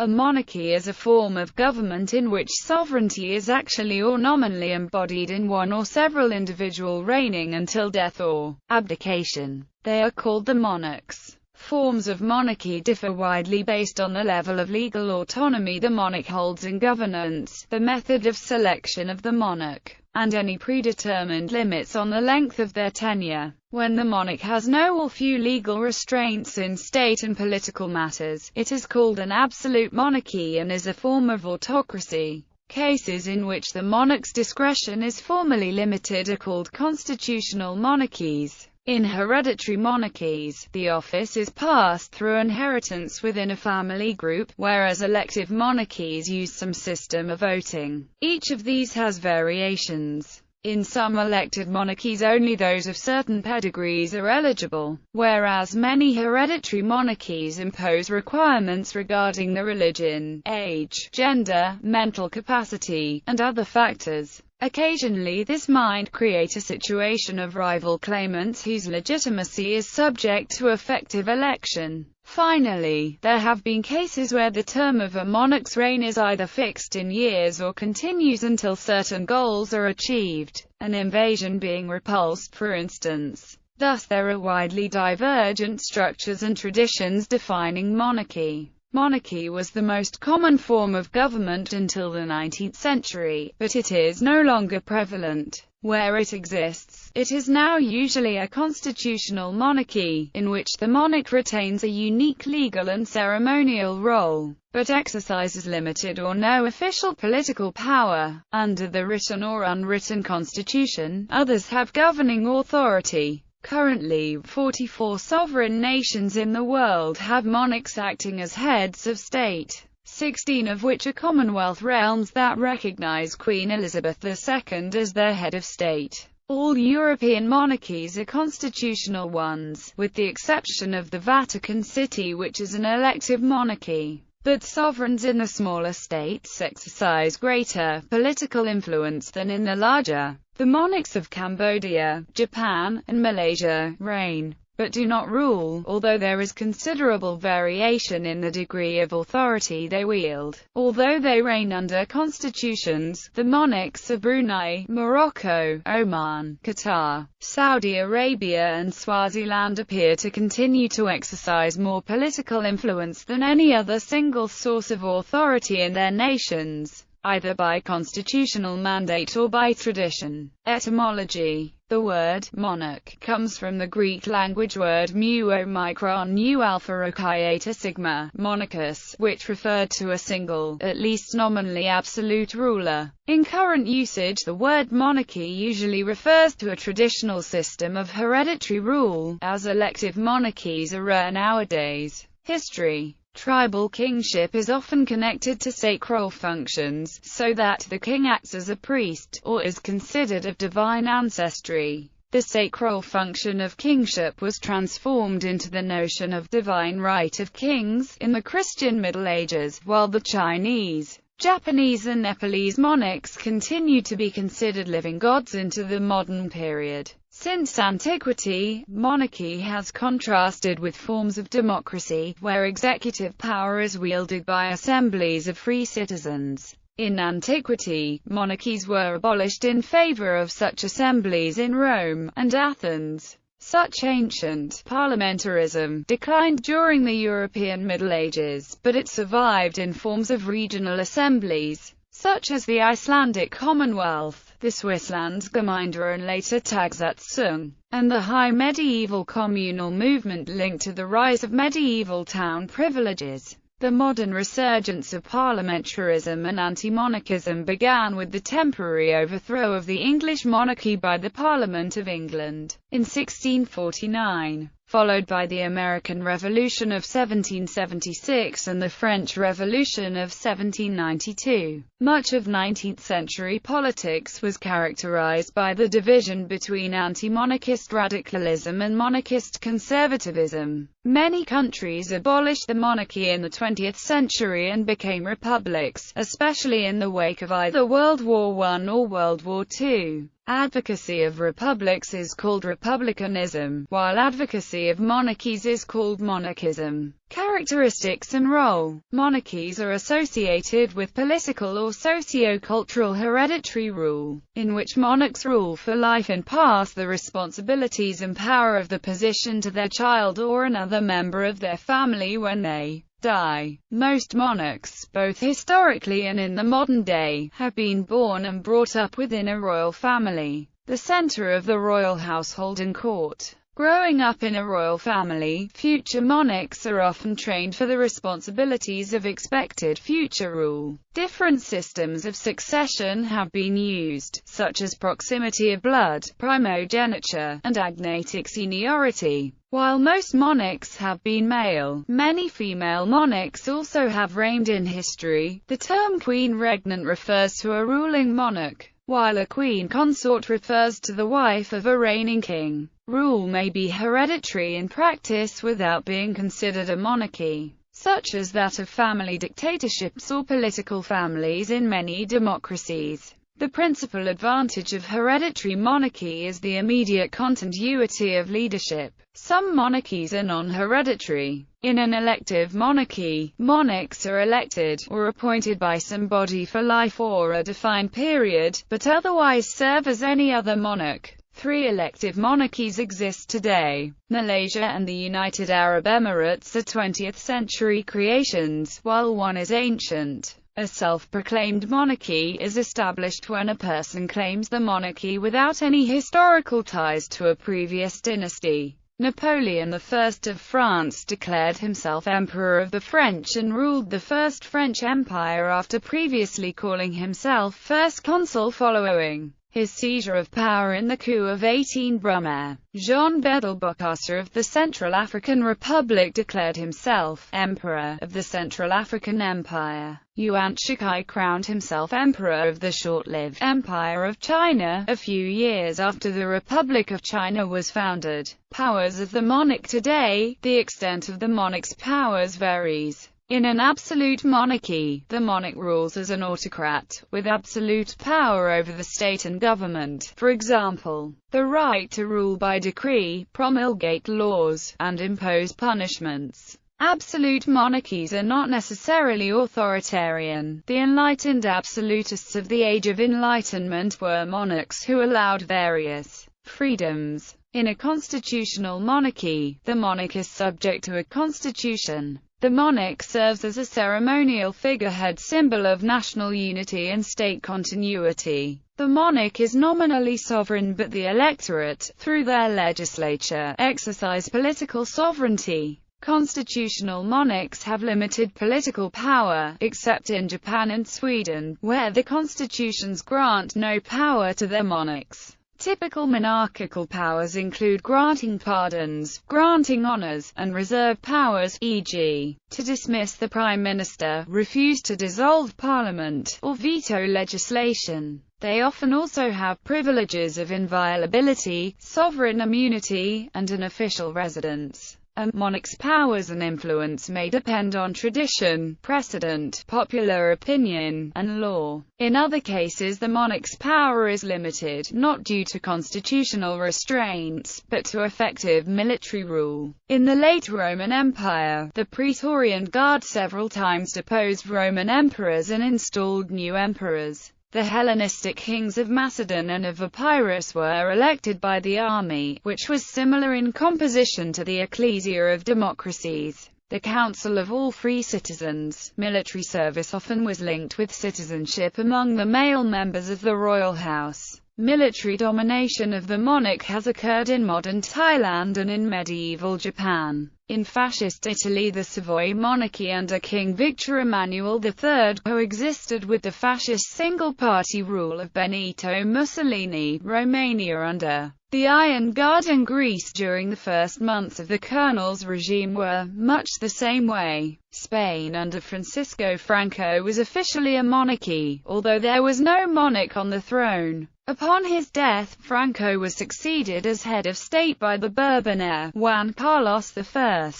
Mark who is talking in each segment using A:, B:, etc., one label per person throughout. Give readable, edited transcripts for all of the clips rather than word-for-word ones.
A: A monarchy is a form of government in which sovereignty is actually or nominally embodied in one or several individuals reigning until death or abdication. They are called the monarchs. Forms of monarchy differ widely based on the level of legal autonomy the monarch holds in governance, the method of selection of the monarch, and any predetermined limits on the length of their tenure. When the monarch has no or few legal restraints in state and political matters, it is called an absolute monarchy and is a form of autocracy. Cases in which the monarch's discretion is formally limited are called constitutional monarchies. In hereditary monarchies, the office is passed through inheritance within a family group, whereas elective monarchies use some system of voting. Each of these has variations. In some elected monarchies only those of certain pedigrees are eligible, whereas many hereditary monarchies impose requirements regarding the religion, age, gender, mental capacity, and other factors. Occasionally this might create a situation of rival claimants whose legitimacy is subject to effective election. Finally, there have been cases where the term of a monarch's reign is either fixed in years or continues until certain goals are achieved, an invasion being repulsed for instance. Thus there are widely divergent structures and traditions defining monarchy. Monarchy was the most common form of government until the 19th century, but it is no longer prevalent. Where it exists, it is now usually a constitutional monarchy, in which the monarch retains a unique legal and ceremonial role, but exercises limited or no official political power. Under the written or unwritten constitution, others have governing authority. Currently, 44 sovereign nations in the world have monarchs acting as heads of state, 16 of which are Commonwealth realms that recognize Queen Elizabeth II as their head of state. All European monarchies are constitutional ones, with the exception of the Vatican City, which is an elective monarchy. But sovereigns in the smaller states exercise greater political influence than in the larger. The monarchs of Cambodia, Japan, and Malaysia reign, but do not rule, although there is considerable variation in the degree of authority they wield. Although they reign under constitutions, the monarchs of Brunei, Morocco, Oman, Qatar, Saudi Arabia and Swaziland appear to continue to exercise more political influence than any other single source of authority in their nations, either by constitutional mandate or by tradition. Etymology. The word monarch comes from the Greek language word mu omicron nu alpha chi eta sigma, monarchus, which referred to a single, at least nominally absolute ruler. In current usage, the word monarchy usually refers to a traditional system of hereditary rule, as elective monarchies are rare nowadays. History. Tribal kingship is often connected to sacral functions, so that the king acts as a priest, or is considered of divine ancestry. The sacral function of kingship was transformed into the notion of divine right of kings in the Christian Middle Ages, while the Chinese, Japanese and Nepalese monarchs continue to be considered living gods into the modern period. Since antiquity, monarchy has contrasted with forms of democracy, where executive power is wielded by assemblies of free citizens. In antiquity, monarchies were abolished in favor of such assemblies in Rome and Athens. Such ancient parliamentarism declined during the European Middle Ages, but it survived in forms of regional assemblies, such as the Icelandic Commonwealth, the Swiss Landsgemeinde and later Tagsatzung, and the high medieval communal movement linked to the rise of medieval town privileges. The modern resurgence of parliamentarism and anti-monarchism began with the temporary overthrow of the English monarchy by the Parliament of England in 1649, followed by the American Revolution of 1776 and the French Revolution of 1792. Much of 19th century politics was characterized by the division between anti-monarchist radicalism and monarchist conservatism. Many countries abolished the monarchy in the 20th century and became republics, especially in the wake of either World War I or World War II. Advocacy of republics is called republicanism, while advocacy of monarchies is called monarchism. Characteristics and role. Monarchies are associated with political or socio-cultural hereditary rule, in which monarchs rule for life and pass the responsibilities and power of the position to their child or another member of their family when they die. Most monarchs, both historically and in the modern day, have been born and brought up within a royal family, the center of the royal household and court. Growing up in a royal family, future monarchs are often trained for the responsibilities of expected future rule. Different systems of succession have been used, such as proximity of blood, primogeniture, and agnatic seniority. While most monarchs have been male, many female monarchs also have reigned in history. The term queen regnant refers to a ruling monarch, while a queen consort refers to the wife of a reigning king. Rule may be hereditary in practice without being considered a monarchy, such as that of family dictatorships or political families in many democracies. The principal advantage of hereditary monarchy is the immediate continuity of leadership. Some monarchies are non-hereditary. In an elective monarchy, monarchs are elected, or appointed by some body for life or a defined period, but otherwise serve as any other monarch. 3 elective monarchies exist today. Malaysia and the United Arab Emirates are 20th-century creations, while one is ancient. A self-proclaimed monarchy is established when a person claims the monarchy without any historical ties to a previous dynasty. Napoleon I of France declared himself Emperor of the French and ruled the First French Empire after previously calling himself First Consul following his seizure of power in the coup of 18 Brumaire. Jean Bedel Bokassa of the Central African Republic declared himself Emperor of the Central African Empire. Yuan Shikai crowned himself Emperor of the short-lived Empire of China, a few years after the Republic of China was founded. Powers of the monarch today. The extent of the monarch's powers varies. In an absolute monarchy, the monarch rules as an autocrat, with absolute power over the state and government, for example, the right to rule by decree, promulgate laws, and impose punishments. Absolute monarchies are not necessarily authoritarian. The enlightened absolutists of the Age of Enlightenment were monarchs who allowed various freedoms. In a constitutional monarchy, the monarch is subject to a constitution. The monarch serves as a ceremonial figurehead, symbol of national unity and state continuity. The monarch is nominally sovereign, but the electorate, through their legislature, exercise political sovereignty. Constitutional monarchs have limited political power, except in Japan and Sweden, where the constitutions grant no power to their monarchs. Typical monarchical powers include granting pardons, granting honors, and reserve powers, e.g., to dismiss the prime minister, refuse to dissolve parliament, or veto legislation. They often also have privileges of inviolability, sovereign immunity, and an official residence. A monarch's powers and influence may depend on tradition, precedent, popular opinion, and law. In other cases, the monarch's power is limited, not due to constitutional restraints, but to effective military rule. In the late Roman Empire, the Praetorian Guard several times deposed Roman emperors and installed new emperors. The Hellenistic kings of Macedon and of Epirus were elected by the army, which was similar in composition to the ecclesia of democracies. The council of all free citizens. Military service often was linked with citizenship among the male members of the royal house. Military domination of the monarch has occurred in modern Thailand and in medieval Japan. In fascist Italy, the Savoy monarchy under King Victor Emmanuel III coexisted with the fascist single-party rule of Benito Mussolini. Romania under the Iron Guard and Greece during the first months of the colonel's regime were much the same way. Spain under Francisco Franco was officially a monarchy, although there was no monarch on the throne. Upon his death, Franco was succeeded as head of state by the Bourbon heir, Juan Carlos I,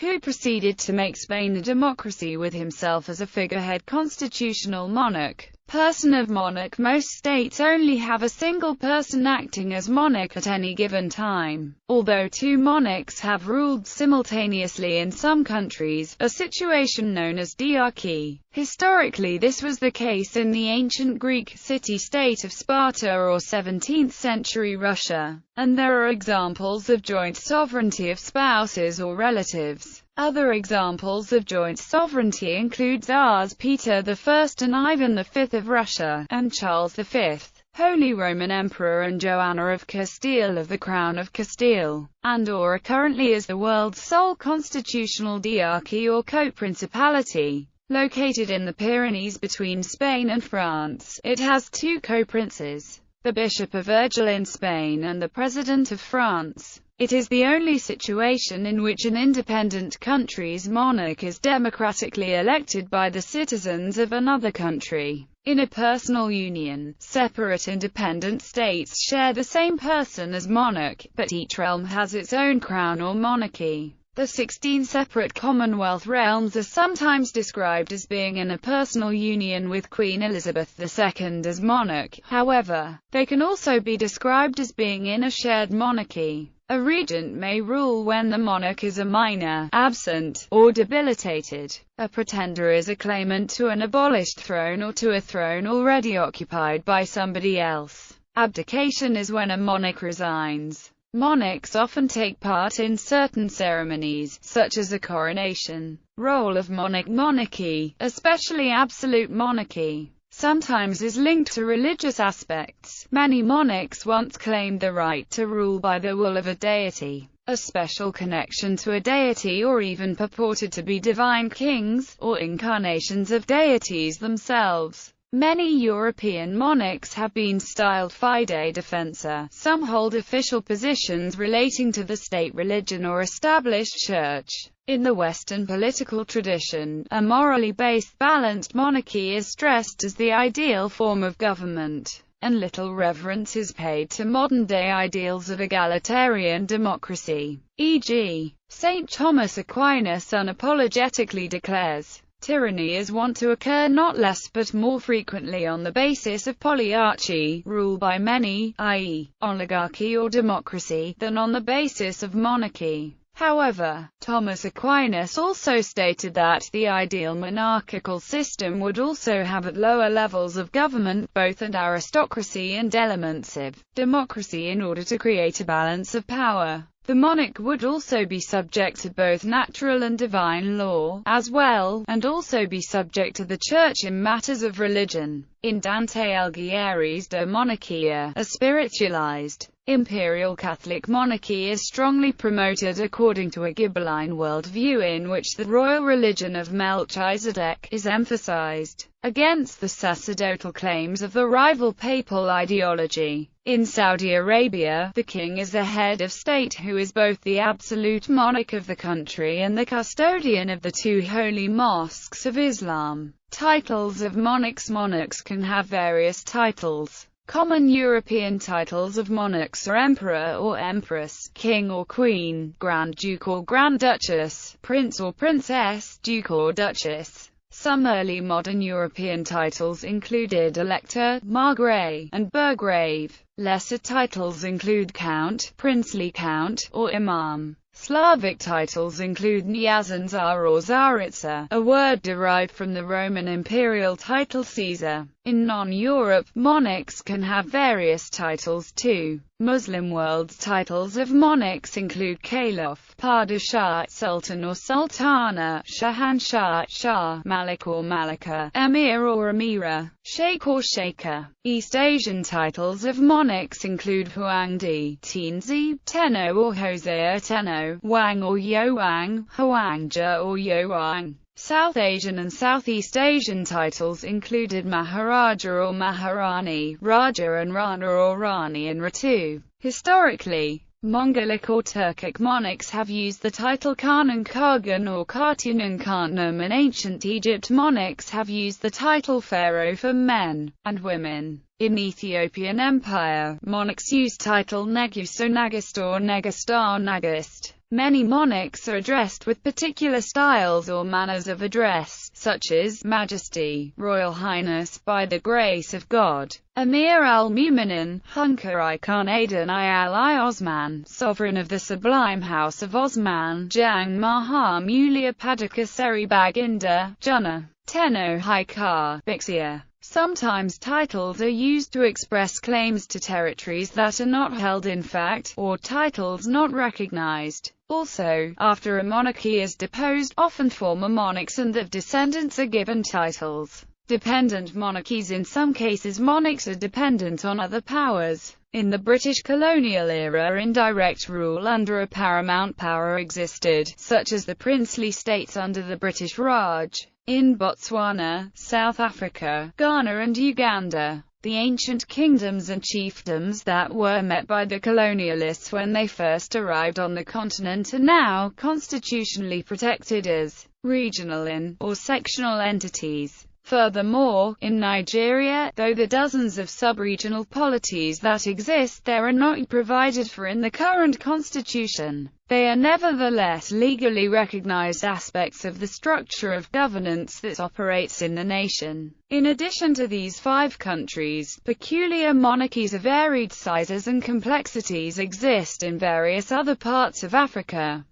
A: who proceeded to make Spain a democracy with himself as a figurehead constitutional monarch. person of monarch. Most states only have a single person acting as monarch at any given time, although two monarchs have ruled simultaneously in some countries, a situation known as diarchy. Historically, this was the case in the ancient Greek city-state of Sparta or 17th-century Russia, and there are examples of joint sovereignty of spouses or relatives. Other examples of joint sovereignty include Tsars Peter I and Ivan V of Russia, and Charles V, Holy Roman Emperor, and Joanna of Castile of the Crown of Castile. Andorra currently is the world's sole constitutional diarchy or co-principality. Located in the Pyrenees between Spain and France, it has two co-princes, the Bishop of Urgell in Spain and the President of France. It is the only situation in which an independent country's monarch is democratically elected by the citizens of another country. In a personal union, separate independent states share the same person as monarch, but each realm has its own crown or monarchy. The 16 separate Commonwealth realms are sometimes described as being in a personal union with Queen Elizabeth II as monarch. However, they can also be described as being in a shared monarchy. A regent may rule when the monarch is a minor, absent, or debilitated. A pretender is a claimant to an abolished throne or to a throne already occupied by somebody else. Abdication is when a monarch resigns. Monarchs often take part in certain ceremonies, such as a coronation. Role of monarchy, especially absolute monarchy, sometimes is linked to religious aspects. Many monarchs once claimed the right to rule by the will of a deity, a special connection to a deity, or even purported to be divine kings, or incarnations of deities themselves. Many European monarchs have been styled fide defensor. Some hold official positions relating to the state religion or established church. In the Western political tradition, a morally based, balanced monarchy is stressed as the ideal form of government, and little reverence is paid to modern-day ideals of egalitarian democracy. E.g., St. Thomas Aquinas unapologetically declares, tyranny is wont to occur not less but more frequently on the basis of polyarchy, rule by many, i.e., oligarchy or democracy, than on the basis of monarchy. However, Thomas Aquinas also stated that the ideal monarchical system would also have at lower levels of government both an aristocracy and elements of democracy in order to create a balance of power. The monarch would also be subject to both natural and divine law, as well, and also be subject to the church in matters of religion. In Dante Alighieri's De Monarchia, a spiritualized, imperial Catholic monarchy is strongly promoted according to a Ghibelline worldview in which the royal religion of Melchizedek is emphasized, against the sacerdotal claims of the rival papal ideology. In Saudi Arabia, the king is the head of state who is both the absolute monarch of the country and the custodian of the two holy mosques of Islam. Titles of monarchs. Monarchs can have various titles. Common European titles of monarchs are emperor or empress, king or queen, grand duke or grand duchess, prince or princess, duke or duchess. Some early modern European titles included elector, margrave, and burgrave. Lesser titles include count, princely count, or imam. Slavic titles include knyazan tsar or tsaritsa, a word derived from the Roman imperial title Caesar. In non-Europe, monarchs can have various titles too. Muslim world's titles of monarchs include Caliph, Padishah, Sultan or Sultana, Shahanshah, Shah, Malik or Malika, Emir or Amira, Sheikh or Sheikha. East Asian titles of monarchs include Huangdi, Tianzi, Tenno or Hosea Tenno, Wang or Yoang, Huangja or Yoang. South Asian and Southeast Asian titles included Maharaja or Maharani, Raja and Rana or Rani and Ratu. Historically, Mongolic or Turkic monarchs have used the title Khan and Khagan or Khatun and Khanum, and ancient Egypt monarchs have used the title Pharaoh for men and women. In Ethiopian Empire, monarchs use title Negus or Nagist or Negastar Nagist. Many monarchs are addressed with particular styles or manners of address, such as Majesty, Royal Highness, by the grace of God, Amir al-Mu'minin, Hunkar-i Khan Aden-i al-I Osman, Sovereign of the Sublime House of Osman, Jang Maha Mulia Padaka Seri Baginda, Junna, Tenno Haikar, Bixia. Sometimes titles are used to express claims to territories that are not held in fact, or titles not recognized. Also, after a monarchy is deposed, often former monarchs and their descendants are given titles. Dependent monarchies. In some cases monarchs are dependent on other powers. In the British colonial era, indirect rule under a paramount power existed, such as the princely states under the British Raj. In Botswana, South Africa, Ghana and Uganda, the ancient kingdoms and chiefdoms that were met by the colonialists when they first arrived on the continent are now constitutionally protected as regional or sectional entities. Furthermore, in Nigeria, though the dozens of sub-regional polities that exist there are not provided for in the current constitution, they are nevertheless legally recognized aspects of the structure of governance that operates in the nation. In addition to these 5 countries, peculiar monarchies of varied sizes and complexities exist in various other parts of Africa.